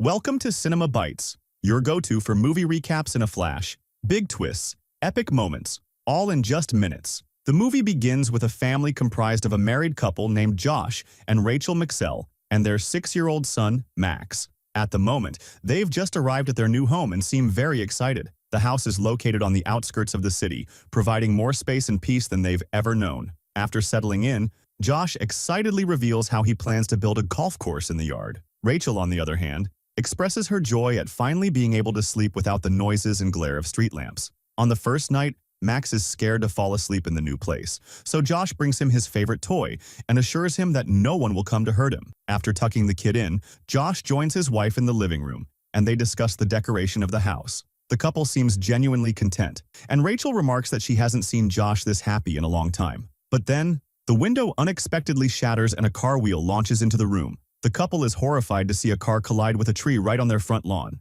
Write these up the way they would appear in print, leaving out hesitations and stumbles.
Welcome to Cinema Bites, your go-to for movie recaps in a flash, big twists, epic moments, all in just minutes. The movie begins with a family comprised of a married couple named Josh and Rachel McSell and their 6-year-old son, Max. At the moment, they've just arrived at their new home and seem very excited. The house is located on the outskirts of the city, providing more space and peace than they've ever known. After settling in, Josh excitedly reveals how he plans to build a golf course in the yard. Rachel, on the other hand, expresses her joy at finally being able to sleep without the noises and glare of street lamps. On the first night, Max is scared to fall asleep in the new place, so Josh brings him his favorite toy and assures him that no one will come to hurt him. After tucking the kid in, Josh joins his wife in the living room, and they discuss the decoration of the house. The couple seems genuinely content, and Rachel remarks that she hasn't seen Josh this happy in a long time. But then, the window unexpectedly shatters and a car wheel launches into the room. The couple is horrified to see a car collide with a tree right on their front lawn.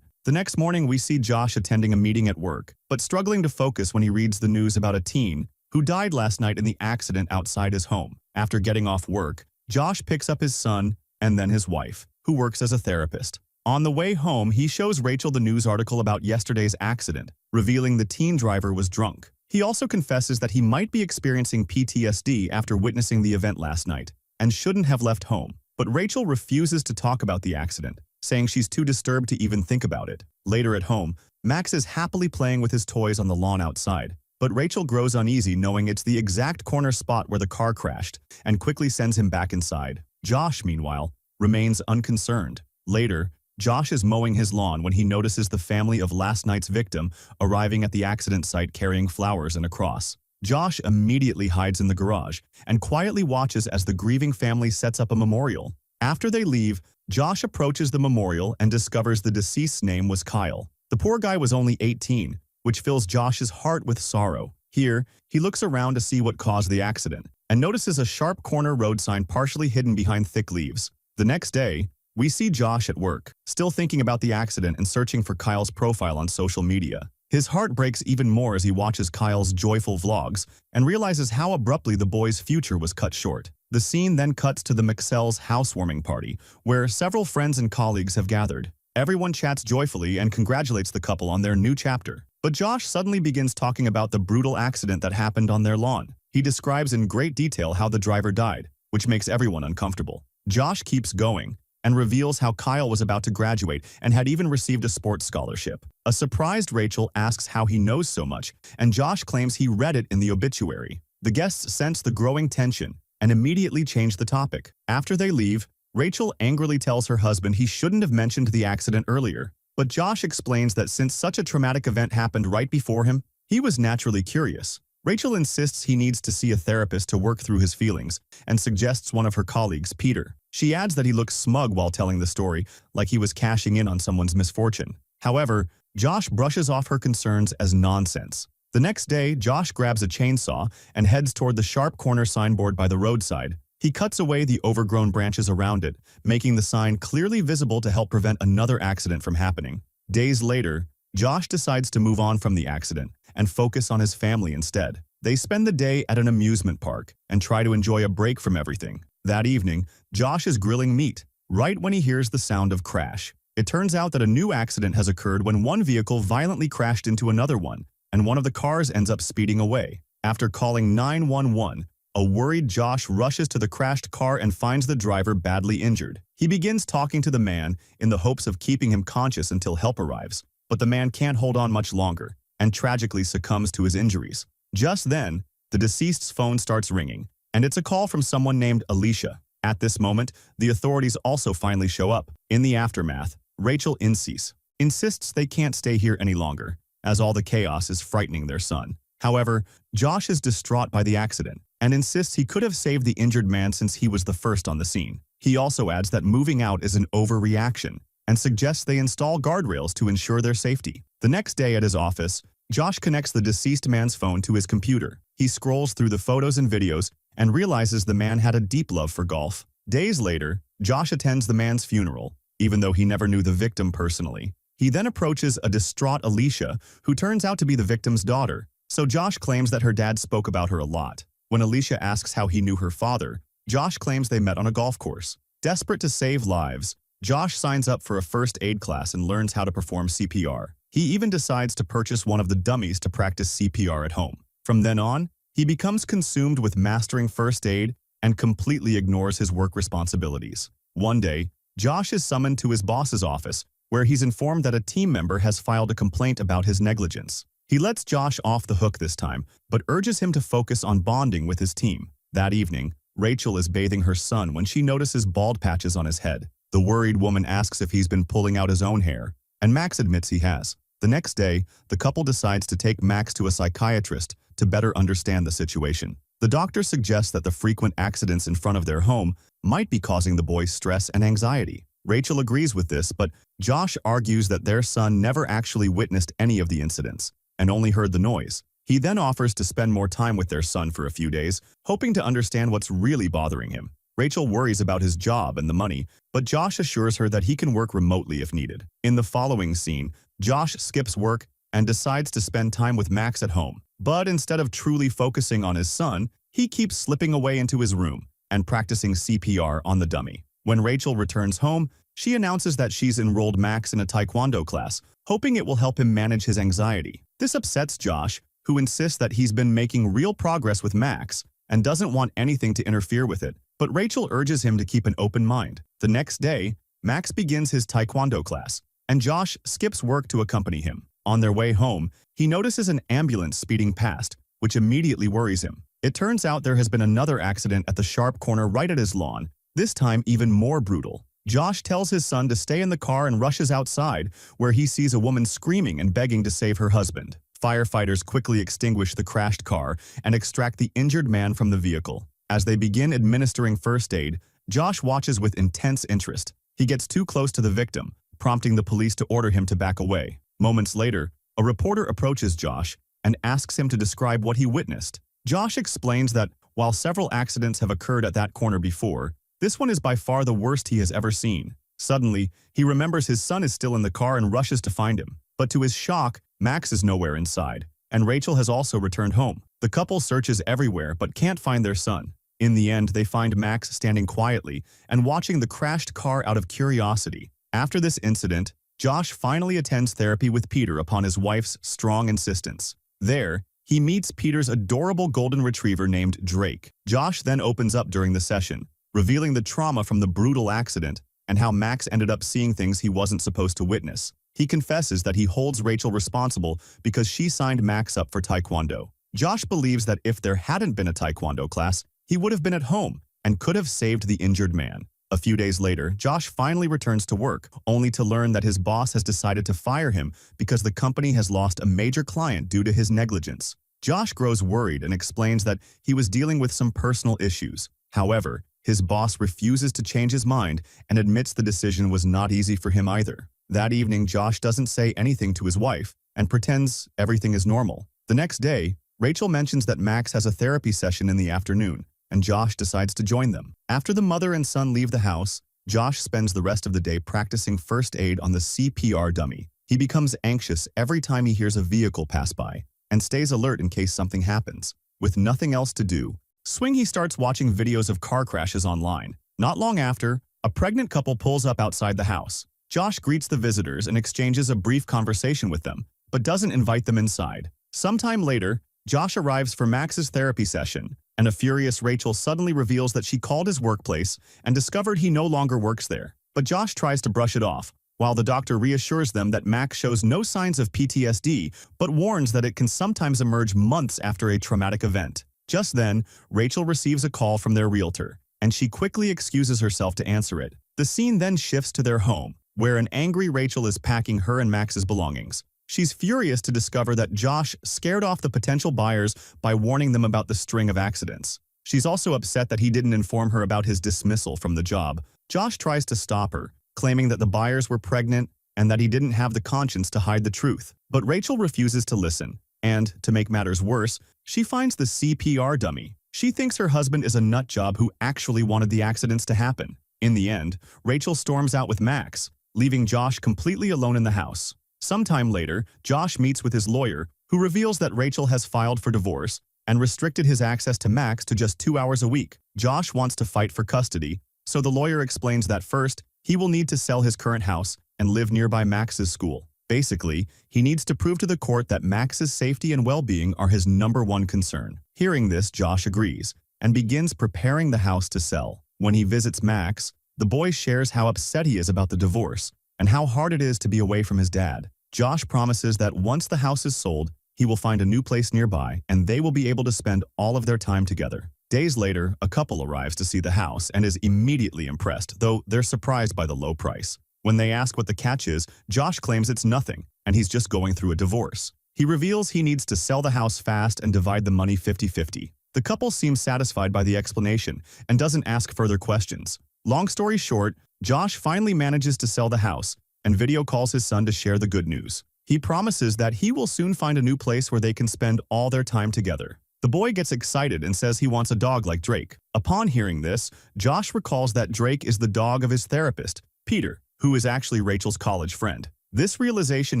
The next morning, we see Josh attending a meeting at work, but struggling to focus when he reads the news about a teen who died last night in the accident outside his home. After getting off work, Josh picks up his son and then his wife, who works as a therapist. On the way home, he shows Rachel the news article about yesterday's accident, revealing the teen driver was drunk. He also confesses that he might be experiencing PTSD after witnessing the event last night and shouldn't have left home. But Rachel refuses to talk about the accident, saying she's too disturbed to even think about it. Later at home, Max is happily playing with his toys on the lawn outside, but Rachel grows uneasy knowing it's the exact corner spot where the car crashed and quickly sends him back inside. Josh, meanwhile, remains unconcerned. Later, Josh is mowing his lawn when he notices the family of last night's victim arriving at the accident site carrying flowers and a cross. Josh immediately hides in the garage and quietly watches as the grieving family sets up a memorial. After they leave, Josh approaches the memorial and discovers the deceased's name was Kyle. The poor guy was only 18, which fills Josh's heart with sorrow. Here, he looks around to see what caused the accident and notices a sharp corner road sign partially hidden behind thick leaves. The next day, we see Josh at work, still thinking about the accident and searching for Kyle's profile on social media. His heart breaks even more as he watches Kyle's joyful vlogs and realizes how abruptly the boy's future was cut short. The scene then cuts to the McSell's housewarming party, where several friends and colleagues have gathered. Everyone chats joyfully and congratulates the couple on their new chapter. But Josh suddenly begins talking about the brutal accident that happened on their lawn. He describes in great detail how the driver died, which makes everyone uncomfortable. Josh keeps going and reveals how Kyle was about to graduate and had even received a sports scholarship. A surprised Rachel asks how he knows so much, and Josh claims he read it in the obituary. The guests sense the growing tension and immediately change the topic. After they leave, Rachel angrily tells her husband he shouldn't have mentioned the accident earlier, but Josh explains that since such a traumatic event happened right before him, he was naturally curious. Rachel insists he needs to see a therapist to work through his feelings and suggests one of her colleagues, Peter. She adds that he looks smug while telling the story, like he was cashing in on someone's misfortune. However, Josh brushes off her concerns as nonsense. The next day, Josh grabs a chainsaw and heads toward the sharp corner signboard by the roadside. He cuts away the overgrown branches around it, making the sign clearly visible to help prevent another accident from happening. Days later, Josh decides to move on from the accident and focus on his family instead. They spend the day at an amusement park and try to enjoy a break from everything. That evening, Josh is grilling meat, right when he hears the sound of crash. It turns out that a new accident has occurred when one vehicle violently crashed into another one, and one of the cars ends up speeding away. After calling 911, a worried Josh rushes to the crashed car and finds the driver badly injured. He begins talking to the man in the hopes of keeping him conscious until help arrives, but the man can't hold on much longer and tragically succumbs to his injuries. Just then, the deceased's phone starts ringing, and it's a call from someone named Alicia. At this moment, the authorities also finally show up. In the aftermath, Rachel insists they can't stay here any longer, as all the chaos is frightening their son. However, Josh is distraught by the accident and insists he could have saved the injured man since he was the first on the scene. He also adds that moving out is an overreaction and suggests they install guardrails to ensure their safety. The next day at his office, Josh connects the deceased man's phone to his computer. He scrolls through the photos and videos and realizes the man had a deep love for golf. Days later, Josh attends the man's funeral, even though he never knew the victim personally. He then approaches a distraught Alicia, who turns out to be the victim's daughter. So Josh claims that her dad spoke about her a lot. When Alicia asks how he knew her father, Josh claims they met on a golf course. Desperate to save lives, Josh signs up for a first aid class and learns how to perform CPR. He even decides to purchase one of the dummies to practice CPR at home. From then on, he becomes consumed with mastering first aid and completely ignores his work responsibilities. One day, Josh is summoned to his boss's office, where he's informed that a team member has filed a complaint about his negligence. He lets Josh off the hook this time, but urges him to focus on bonding with his team. That evening, Rachel is bathing her son when she notices bald patches on his head. The worried woman asks if he's been pulling out his own hair, and Max admits he has. The next day, the couple decides to take Max to a psychiatrist to better understand the situation. The doctor suggests that the frequent accidents in front of their home might be causing the boys stress and anxiety. Rachel agrees with this, but Josh argues that their son never actually witnessed any of the incidents and only heard the noise. He then offers to spend more time with their son for a few days, hoping to understand what's really bothering him. Rachel worries about his job and the money, but Josh assures her that he can work remotely if needed. In the following scene, Josh skips work and decides to spend time with Max at home. But instead of truly focusing on his son, he keeps slipping away into his room and practicing CPR on the dummy. When Rachel returns home, she announces that she's enrolled Max in a taekwondo class, hoping it will help him manage his anxiety. This upsets Josh, who insists that he's been making real progress with Max and doesn't want anything to interfere with it. But Rachel urges him to keep an open mind. The next day, Max begins his taekwondo class, and Josh skips work to accompany him. On their way home, he notices an ambulance speeding past, which immediately worries him. It turns out there has been another accident at the sharp corner right at his lawn, this time even more brutal. Josh tells his son to stay in the car and rushes outside, where he sees a woman screaming and begging to save her husband. Firefighters quickly extinguish the crashed car and extract the injured man from the vehicle. As they begin administering first aid, Josh watches with intense interest. He gets too close to the victim, prompting the police to order him to back away. Moments later, a reporter approaches Josh and asks him to describe what he witnessed. Josh explains that while several accidents have occurred at that corner before, this one is by far the worst he has ever seen. Suddenly, he remembers his son is still in the car and rushes to find him. But to his shock, Max is nowhere inside, and Rachel has also returned home. The couple searches everywhere but can't find their son. In the end, they find Max standing quietly and watching the crashed car out of curiosity. After this incident, Josh finally attends therapy with Peter upon his wife's strong insistence. There, he meets Peter's adorable golden retriever named Drake. Josh then opens up during the session, revealing the trauma from the brutal accident and how Max ended up seeing things he wasn't supposed to witness. He confesses that he holds Rachel responsible because she signed Max up for taekwondo. Josh believes that if there hadn't been a taekwondo class, he would have been at home and could have saved the injured man. A few days later, Josh finally returns to work, only to learn that his boss has decided to fire him because the company has lost a major client due to his negligence. Josh grows worried and explains that he was dealing with some personal issues. However, his boss refuses to change his mind and admits the decision was not easy for him either. That evening, Josh doesn't say anything to his wife and pretends everything is normal. The next day, Rachel mentions that Max has a therapy session in the afternoon, and Josh decides to join them. After the mother and son leave the house, Josh spends the rest of the day practicing first aid on the CPR dummy. He becomes anxious every time he hears a vehicle pass by and stays alert in case something happens. With nothing else to do, he starts watching videos of car crashes online. Not long after, a pregnant couple pulls up outside the house. Josh greets the visitors and exchanges a brief conversation with them, but doesn't invite them inside. Sometime later, Josh arrives for Max's therapy session, and a furious Rachel suddenly reveals that she called his workplace and discovered he no longer works there. But Josh tries to brush it off, while the doctor reassures them that Max shows no signs of PTSD, but warns that it can sometimes emerge months after a traumatic event. Just then, Rachel receives a call from their realtor, and she quickly excuses herself to answer it. The scene then shifts to their home, where an angry Rachel is packing her and Max's belongings. She's furious to discover that Josh scared off the potential buyers by warning them about the string of accidents. She's also upset that he didn't inform her about his dismissal from the job. Josh tries to stop her, claiming that the buyers were pregnant and that he didn't have the conscience to hide the truth. But Rachel refuses to listen, and, to make matters worse, she finds the CPR dummy. She thinks her husband is a nutjob who actually wanted the accidents to happen. In the end, Rachel storms out with Max, leaving Josh completely alone in the house. Sometime later, Josh meets with his lawyer, who reveals that Rachel has filed for divorce and restricted his access to Max to just 2 hours a week. Josh wants to fight for custody, so the lawyer explains that first, he will need to sell his current house and live nearby Max's school. Basically, he needs to prove to the court that Max's safety and well-being are his #1 concern. Hearing this, Josh agrees and begins preparing the house to sell. When he visits Max, the boy shares how upset he is about the divorce and how hard it is to be away from his dad. Josh promises that once the house is sold, he will find a new place nearby and they will be able to spend all of their time together. Days later, a couple arrives to see the house and is immediately impressed, though they're surprised by the low price. When they ask what the catch is, Josh claims it's nothing, and he's just going through a divorce. He reveals he needs to sell the house fast and divide the money 50-50. The couple seems satisfied by the explanation and doesn't ask further questions. Long story short, Josh finally manages to sell the house and video calls his son to share the good news. He promises that he will soon find a new place where they can spend all their time together. The boy gets excited and says he wants a dog like Drake. Upon hearing this, Josh recalls that Drake is the dog of his therapist, Peter, who is actually Rachel's college friend. This realization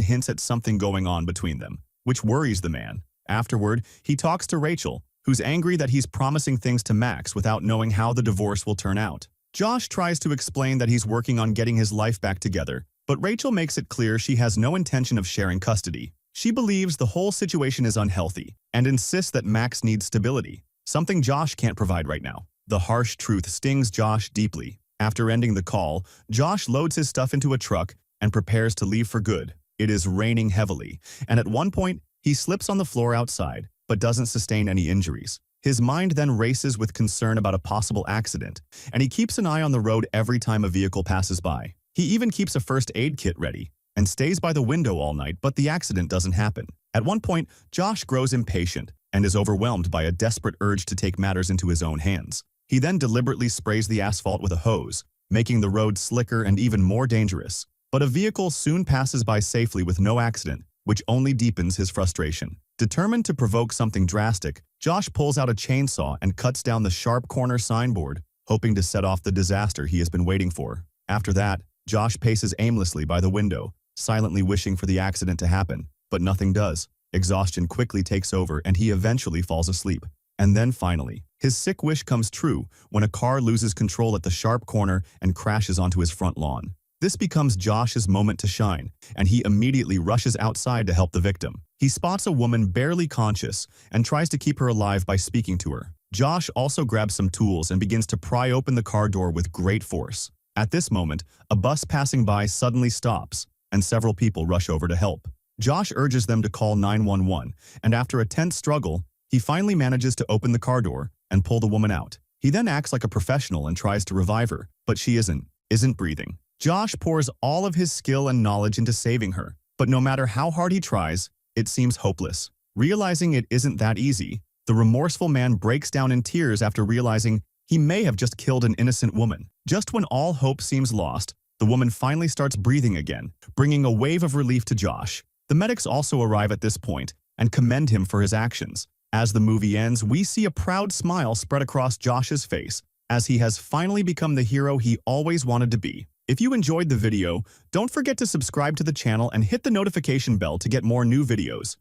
hints at something going on between them, which worries the man. Afterward, he talks to Rachel, who's angry that he's promising things to Max without knowing how the divorce will turn out. Josh tries to explain that he's working on getting his life back together, but Rachel makes it clear she has no intention of sharing custody. She believes the whole situation is unhealthy and insists that Max needs stability, something Josh can't provide right now. The harsh truth stings Josh deeply. After ending the call, Josh loads his stuff into a truck and prepares to leave for good. It is raining heavily, and at one point, he slips on the floor outside, but doesn't sustain any injuries. His mind then races with concern about a possible accident, and he keeps an eye on the road every time a vehicle passes by. He even keeps a first aid kit ready and stays by the window all night, but the accident doesn't happen. At one point, Josh grows impatient and is overwhelmed by a desperate urge to take matters into his own hands. He then deliberately sprays the asphalt with a hose, making the road slicker and even more dangerous. But a vehicle soon passes by safely with no accident, which only deepens his frustration. Determined to provoke something drastic, Josh pulls out a chainsaw and cuts down the sharp corner signboard, hoping to set off the disaster he has been waiting for. After that, Josh paces aimlessly by the window, silently wishing for the accident to happen, but nothing does. Exhaustion quickly takes over and he eventually falls asleep. And then finally, his sick wish comes true when a car loses control at the sharp corner and crashes onto his front lawn. This becomes Josh's moment to shine, and he immediately rushes outside to help the victim. He spots a woman barely conscious and tries to keep her alive by speaking to her. Josh also grabs some tools and begins to pry open the car door with great force. At this moment, a bus passing by suddenly stops, and several people rush over to help. Josh urges them to call 911, and after a tense struggle, he finally manages to open the car door and pull the woman out. He then acts like a professional and tries to revive her, but she isn't breathing. Josh pours all of his skill and knowledge into saving her, but no matter how hard he tries, it seems hopeless. Realizing it isn't that easy, the remorseful man breaks down in tears after realizing he may have just killed an innocent woman. Just when all hope seems lost, the woman finally starts breathing again, bringing a wave of relief to Josh. The medics also arrive at this point and commend him for his actions. As the movie ends, we see a proud smile spread across Josh's face, as he has finally become the hero he always wanted to be. If you enjoyed the video, don't forget to subscribe to the channel and hit the notification bell to get more new videos.